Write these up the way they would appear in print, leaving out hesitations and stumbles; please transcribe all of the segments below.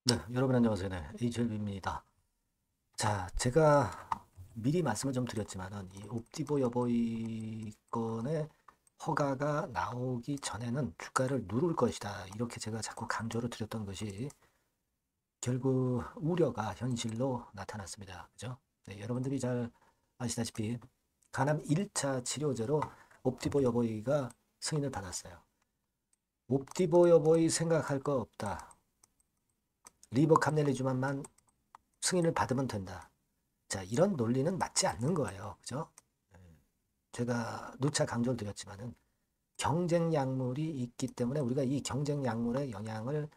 네, 여러분 안녕하세요. 네, HLB입니다. 자, 제가 미리 말씀을 좀 드렸지만은 이 옵티보 여보이 건의 허가가 나오기 전에는 주가를 누를 것이다. 이렇게 제가 자꾸 강조를 드렸던 것이 결국 우려가 현실로 나타났습니다. 그죠? 네, 여러분들이 잘 아시다시피 간암 1차 치료제로 옵티보 여보이가 승인을 받았어요. 옵티보 여보이 생각할 거 없다. 리버캄넬리주만만 승인을 받으면 된다. 자, 이런 논리는 맞지 않는 거예요. 그죠? 제가 누차 강조를 드렸지만은 경쟁 약물이 있기 때문에 우리가 이 경쟁 약물의 영향을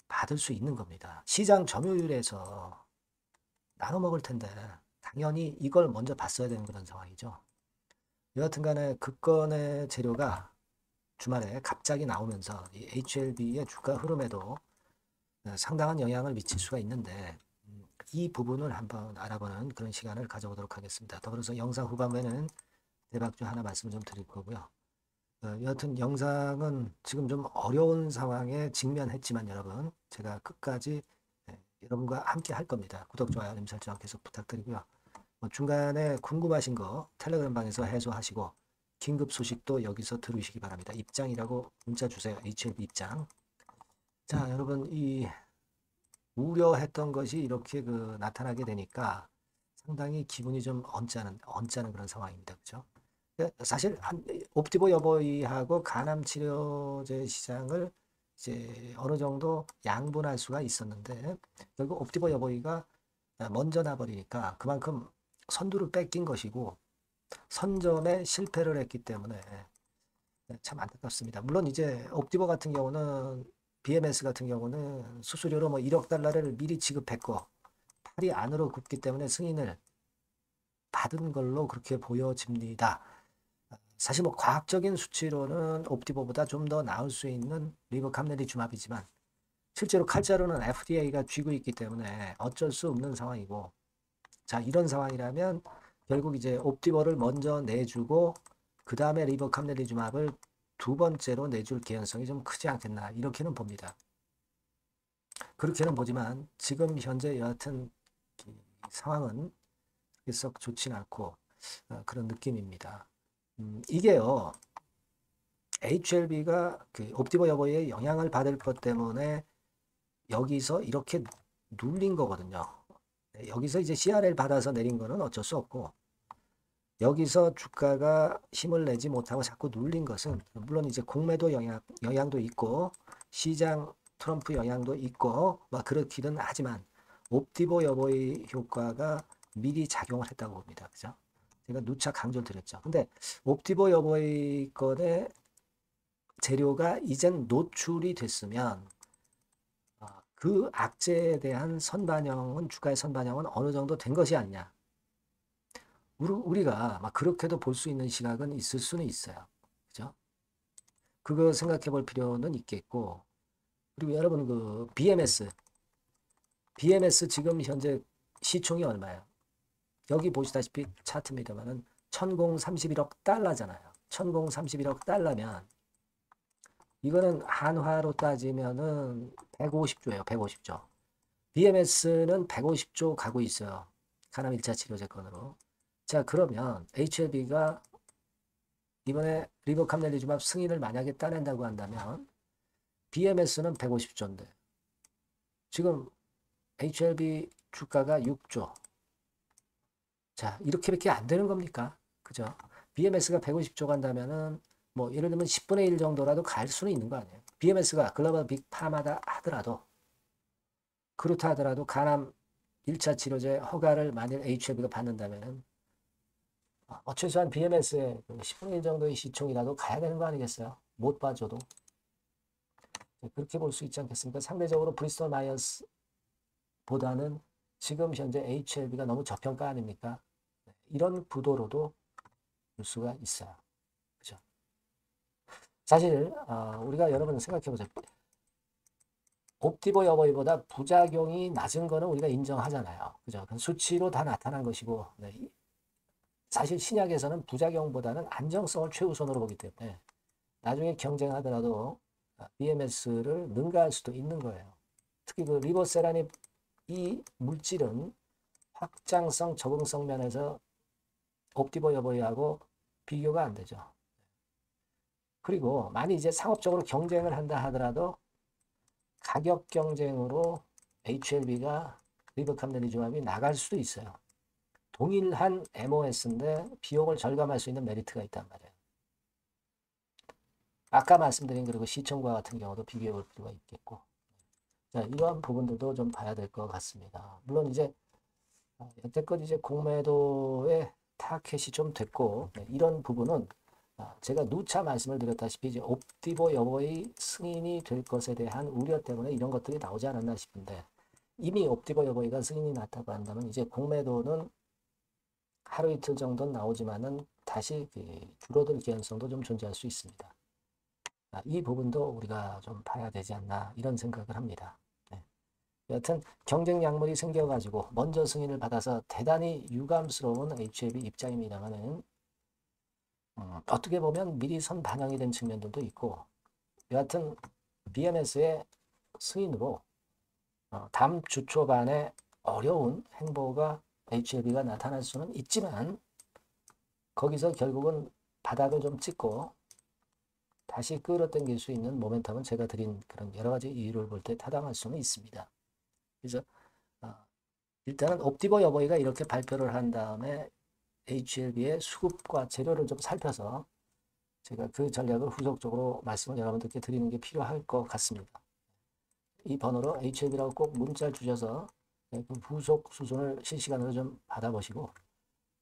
받을 수 있는 겁니다. 시장 점유율에서 나눠 먹을 텐데 당연히 이걸 먼저 봤어야 되는 그런 상황이죠. 여하튼 간에 그 건의 재료가 주말에 갑자기 나오면서 이 HLB의 주가 흐름에도 상당한 영향을 미칠 수가 있는데 이 부분을 한번 알아보는 그런 시간을 가져보도록 하겠습니다. 더불어서 영상 후반부에는 대박주 하나 말씀 좀 드릴 거고요. 여하튼 영상은 지금 좀 어려운 상황에 직면했지만 여러분 제가 끝까지 여러분과 함께 할 겁니다. 구독, 좋아요, 알림 설정 계속 부탁드리고요. 중간에 궁금하신 거 텔레그램 방에서 해소하시고 긴급 소식도 여기서 들으시기 바랍니다. 입장이라고 문자 주세요. HLB 입장. 자, 여러분 이 우려했던 것이 이렇게 나타나게 되니까 상당히 기분이 좀 언짢은 그런 상황입니다. 그죠? 사실 옵티보 여보이하고 간암 치료제 시장을 이제 어느 정도 양분할 수가 있었는데 결국 옵티보 여보이가 먼저 나버리니까 그만큼 선두를 뺏긴 것이고 선점에 실패를 했기 때문에 참 안타깝습니다. 물론 이제 옵티버 같은 경우는 BMS 같은 경우는 수수료로 뭐 1억 달러를 미리 지급했고 팔이 안으로 굽기 때문에 승인을 받은 걸로 그렇게 보여집니다. 사실 뭐 과학적인 수치로는 옵티버보다 좀 더 나을 수 있는 리버캄네리주맙이지만 실제로 칼자루는 FDA가 쥐고 있기 때문에 어쩔 수 없는 상황이고 자 이런 상황이라면 결국 이제 옵티버를 먼저 내주고 그 다음에 리버캄네리주맙을 두 번째로 내줄 개연성이 좀 크지 않겠나 이렇게는 봅니다. 그렇게는 보지만 지금 현재 여하튼 상황은 썩 좋지는 않고 그런 느낌입니다. 이게요. HLB가 그 옵티버 여보의 영향을 받을 것 때문에 여기서 이렇게 눌린 거거든요. 여기서 이제 CRL 받아서 내린 거는 어쩔 수 없고 여기서 주가가 힘을 내지 못하고 자꾸 눌린 것은 물론 이제 공매도 영향도 있고 시장 트럼프 영향도 있고 막 그렇기는 하지만 옵티보 여보의 효과가 미리 작용을 했다고 봅니다. 그죠? 제가 누차 강조를 드렸죠. 근데 옵티보 여보의 건의 재료가 이젠 노출이 됐으면 그 악재에 대한 선반영은 주가의 선반영은 어느 정도 된 것이 아니냐. 우리가 막 그렇게도 볼 수 있는 시각은 있을 수는 있어요. 그죠? 그거 생각해 볼 필요는 있겠고, 그리고 여러분 BMS 지금 현재 시총이 얼마예요? 여기 보시다시피 차트입니다만은 1031억 달러잖아요. 1031억 달러면 이거는 한화로 따지면은 150조예요. 150조. BMS는 150조 가고 있어요. 간암 1차 치료제 건으로. 자, 그러면 HLB가 이번에 리버캄넬리주맙 승인을 만약에 따낸다고 한다면 BMS는 150조인데 지금 HLB 주가가 6조. 자, 이렇게밖에 안 되는 겁니까? 그죠? BMS가 150조 간다면은 뭐 예를 들면 10분의 1 정도라도 갈 수는 있는 거 아니에요? BMS가 글로벌 빅파마다 하더라도 그렇다 하더라도 간암 1차 치료제 허가를 만일 HLB가 받는다면은 최소한 BMS의 10분의 1 정도의 시총이라도 가야 되는 거 아니겠어요? 못 봐줘도. 그렇게 볼 수 있지 않겠습니까? 상대적으로 브리스톨 마이어스보다는 지금 현재 HLB가 너무 저평가 아닙니까? 이런 구도로도 볼 수가 있어요. 그죠? 사실 우리가 여러분 생각해 보세요. 옵티버 여보이보다 부작용이 낮은 거는 우리가 인정하잖아요. 그죠? 수치로 다 나타난 것이고 네. 사실 신약에서는 부작용보다는 안정성을 최우선으로 보기 때문에 나중에 경쟁하더라도 BMS를 능가할 수도 있는 거예요. 특히 그 리보세라닙 이 물질은 확장성, 적응성 면에서 옵티버 여보이하고 비교가 안 되죠. 그리고 만약 이제 상업적으로 경쟁을 한다 하더라도 가격 경쟁으로 HLB가 리보캄네리즘압이 나갈 수도 있어요. 동일한 MOS인데 비용을 절감할 수 있는 메리트가 있단 말이에요. 아까 말씀드린 그리고 시청과 같은 경우도 비교해 볼 필요가 있겠고, 자, 이러한 부분들도 좀 봐야 될 것 같습니다. 물론 이제 여태껏 이제 공매도의 타켓이 좀 됐고, 이런 부분은 제가 누차 말씀을 드렸다시피 이제 옵티버 여보의 승인이 될 것에 대한 우려 때문에 이런 것들이 나오지 않았나 싶은데, 이미 옵티버 여보이가 승인이 났다고 한다면 이제 공매도는 하루 이틀 정도는 나오지만은 다시 줄어들 개연성도 좀 존재할 수 있습니다. 이 부분도 우리가 좀 봐야 되지 않나 이런 생각을 합니다. 네. 여하튼 경쟁 약물이 생겨가지고 먼저 승인을 받아서 대단히 유감스러운 HLB 입장입니다만은 어떻게 보면 미리 선 반영이 된 측면들도 있고, 여하튼 BMS의 승인으로 다음 주 초반에 어려운 행보가 HLB가 나타날 수는 있지만 거기서 결국은 바닥을 좀 찍고 다시 끌어당길 수 있는 모멘텀은 제가 드린 그런 여러 가지 이유를 볼 때 타당할 수는 있습니다. 그래서 일단은 옵티버 여보이가 이렇게 발표를 한 다음에 HLB의 수급과 재료를 좀 살펴서 제가 그 전략을 후속적으로 말씀을 여러분들께 드리는 게 필요할 것 같습니다. 이 번호로 HLB라고 꼭 문자를 주셔서 그 후속 수순을 실시간으로 좀 받아보시고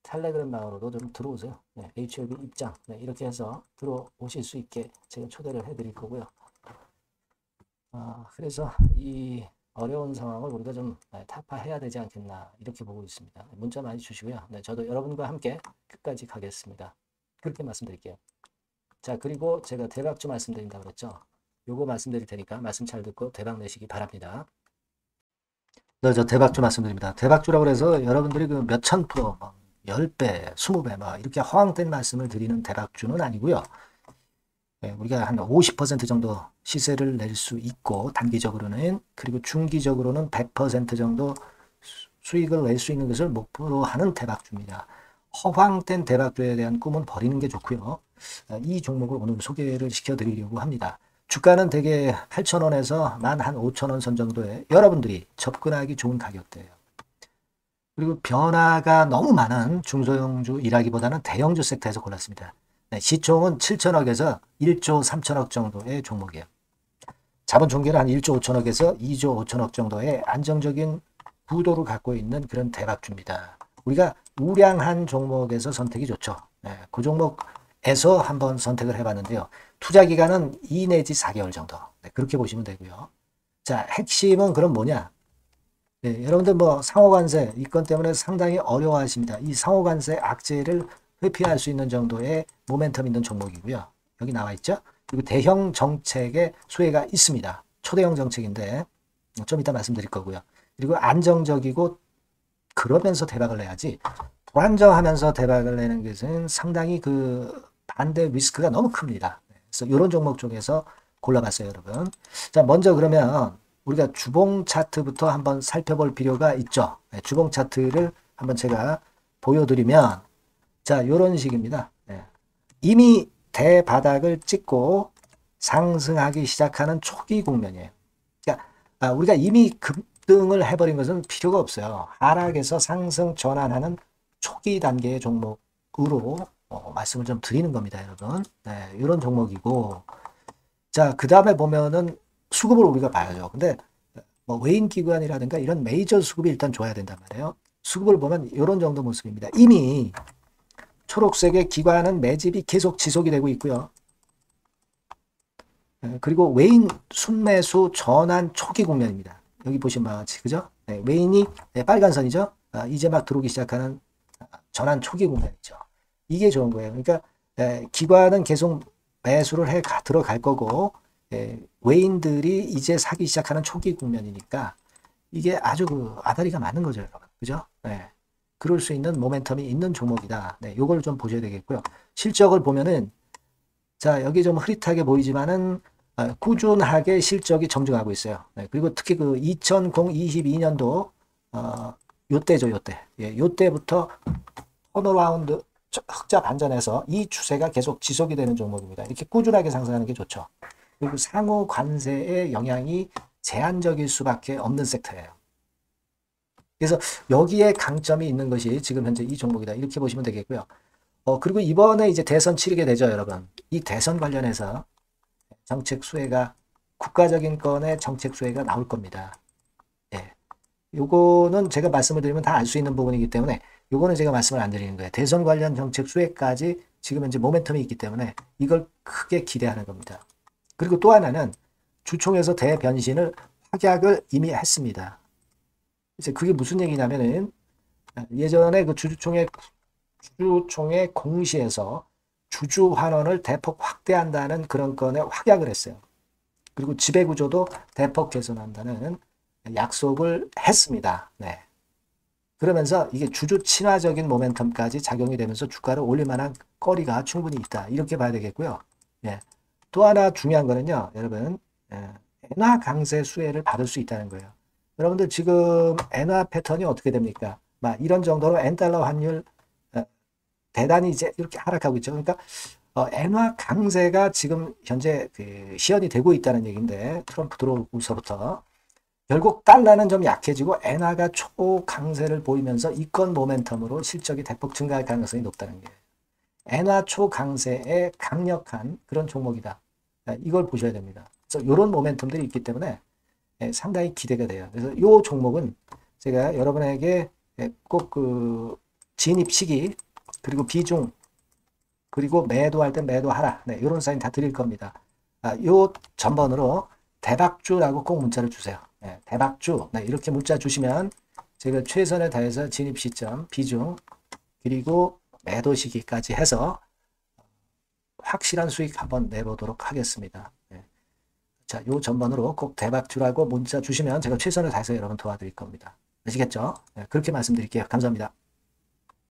텔레그램 방으로도 좀 들어오세요. 네, HLB 입장 이렇게 해서 들어오실 수 있게 제가 초대를 해드릴 거고요. 그래서 이 어려운 상황을 우리가 좀 타파해야 되지 않겠나 이렇게 보고 있습니다. 문자 많이 주시고요. 네, 저도 여러분과 함께 끝까지 가겠습니다. 그렇게 말씀드릴게요. 자, 그리고 제가 대박주 말씀드린다고 그랬죠. 요거 말씀드릴 테니까 말씀 잘 듣고 대박 내시기 바랍니다. 저 대박주 말씀드립니다. 대박주라고 해서 여러분들이 그 몇천 프로, 10배, 20배 막 이렇게 허황된 말씀을 드리는 대박주는 아니고요. 우리가 한 50% 정도 시세를 낼 수 있고 단기적으로는, 그리고 중기적으로는 100% 정도 수익을 낼 수 있는 것을 목표로 하는 대박주입니다. 허황된 대박주에 대한 꿈은 버리는 게 좋고요. 이 종목을 오늘 소개를 시켜드리려고 합니다. 주가는 대개 8,000원에서 만 한 5,000원 선 정도에 여러분들이 접근하기 좋은 가격대예요. 그리고 변화가 너무 많은 중소형주 일하기보다는 대형주 섹터에서 골랐습니다. 네, 시총은 7천억에서 1조 3천억 정도의 종목이에요. 자본 총계는 한 1조 5천억에서 2조 5천억 정도의 안정적인 구도를 갖고 있는 그런 대박주입니다. 우리가 우량한 종목에서 선택이 좋죠. 네, 그 종목에서 한번 선택을 해봤는데요. 투자 기간은 2 내지 4개월 정도. 네, 그렇게 보시면 되고요. 자, 핵심은 그럼 뭐냐? 네, 여러분들 뭐 상호관세 이 건 때문에 상당히 어려워하십니다. 이 상호관세 악재를 회피할 수 있는 정도의 모멘텀 있는 종목이고요. 여기 나와 있죠. 그리고 대형 정책의 수혜가 있습니다. 초대형 정책인데 좀 이따 말씀드릴 거고요. 그리고 안정적이고 그러면서 대박을 내야지 불안정하면서 대박을 내는 것은 상당히 그 반대 리스크가 너무 큽니다. 그래서 이런 종목 중에서 골라봤어요, 여러분. 자, 먼저 그러면 우리가 주봉 차트부터 한번 살펴볼 필요가 있죠. 네, 주봉 차트를 한번 제가 보여드리면 자, 이런 식입니다. 네. 이미 대바닥을 찍고 상승하기 시작하는 초기 국면이에요. 그러니까 우리가 이미 급등을 해버린 것은 필요가 없어요. 하락에서 상승 전환하는 초기 단계의 종목으로 말씀을 좀 드리는 겁니다, 여러분. 네, 이런 종목이고, 자, 그 다음에 보면은 수급을 우리가 봐야죠. 근데 뭐 외인 기관이라든가 이런 메이저 수급이 일단 줘야 된단 말이에요. 수급을 보면 이런 정도 모습입니다. 이미 초록색의 기관은 매집이 계속 지속이 되고 있고요. 그리고 외인 순매수 전환 초기 국면입니다. 여기 보시면 바와 같이, 그죠? 네, 외인이 빨간 선이죠. 이제 막 들어오기 시작하는 전환 초기 국면이죠. 이게 좋은 거예요. 그러니까 기관은 계속 매수를 해 들어갈 거고 외인들이 이제 사기 시작하는 초기 국면이니까 이게 아주 그 아다리가 맞는 거죠, 여러분. 그죠? 네. 그럴 수 있는 모멘텀이 있는 종목이다. 네, 요걸 좀 보셔야 되겠고요. 실적을 보면은 자, 여기 좀 흐릿하게 보이지만은 꾸준하게 실적이 정정하고 있어요. 네, 그리고 특히 그 2022년도 요때죠, 요때. 예, 요때부터 턴어라운드 흑자 반전해서 이 추세가 계속 지속이 되는 종목입니다. 이렇게 꾸준하게 상승하는 게 좋죠. 그리고 상호 관세의 영향이 제한적일 수밖에 없는 섹터예요. 그래서 여기에 강점이 있는 것이 지금 현재 이 종목이다. 이렇게 보시면 되겠고요. 그리고 이번에 이제 대선 치르게 되죠, 여러분. 이 대선 관련해서 정책 수혜가 국가적인 건의 정책 수혜가 나올 겁니다. 예. 요거는 제가 말씀을 드리면 다 알 수 있는 부분이기 때문에 요거는 제가 말씀을 안 드리는 거예요. 대선 관련 정책 수혜까지 지금 현재 모멘텀이 있기 때문에 이걸 크게 기대하는 겁니다. 그리고 또 하나는 주총에서 대변신을 확약을 이미 했습니다. 이제 그게 무슨 얘기냐면은 예전에 그 주주총회 공시에서 주주 환원을 대폭 확대한다는 그런 건에 확약을 했어요. 그리고 지배구조도 대폭 개선한다는 약속을 했습니다. 네. 그러면서 이게 주주 친화적인 모멘텀까지 작용이 되면서 주가를 올릴 만한 거리가 충분히 있다. 이렇게 봐야 되겠고요. 예. 또 하나 중요한 거는요, 여러분, 엔화 강세 수혜를 받을 수 있다는 거예요. 여러분들 지금 엔화 패턴이 어떻게 됩니까? 막 이런 정도로 엔달러 환율 대단히 이제 이렇게 하락하고 있죠. 그러니까 엔화 강세가 지금 현재 그 시연이 되고 있다는 얘기인데 트럼프 들어오고서부터 결국 달러는 좀 약해지고 엔화가 초강세를 보이면서 이권 모멘텀으로 실적이 대폭 증가할 가능성이 높다는 게 엔화 초강세의 강력한 그런 종목이다. 이걸 보셔야 됩니다. 그래서 이런 모멘텀들이 있기 때문에 상당히 기대가 돼요. 그래서 이 종목은 제가 여러분에게 꼭 그 진입 시기 그리고 비중 그리고 매도할 때 매도하라. 네, 이런 사인 다 드릴 겁니다. 요 전번으로 대박주라고 꼭 문자를 주세요. 네, 대박주. 네, 이렇게 문자 주시면 제가 최선을 다해서 진입 시점, 비중, 그리고 매도 시기까지 해서 확실한 수익 한번 내보도록 하겠습니다. 네. 자, 요 전번으로 꼭 대박주라고 문자 주시면 제가 최선을 다해서 여러분 도와드릴 겁니다. 아시겠죠? 네, 그렇게 말씀드릴게요. 감사합니다.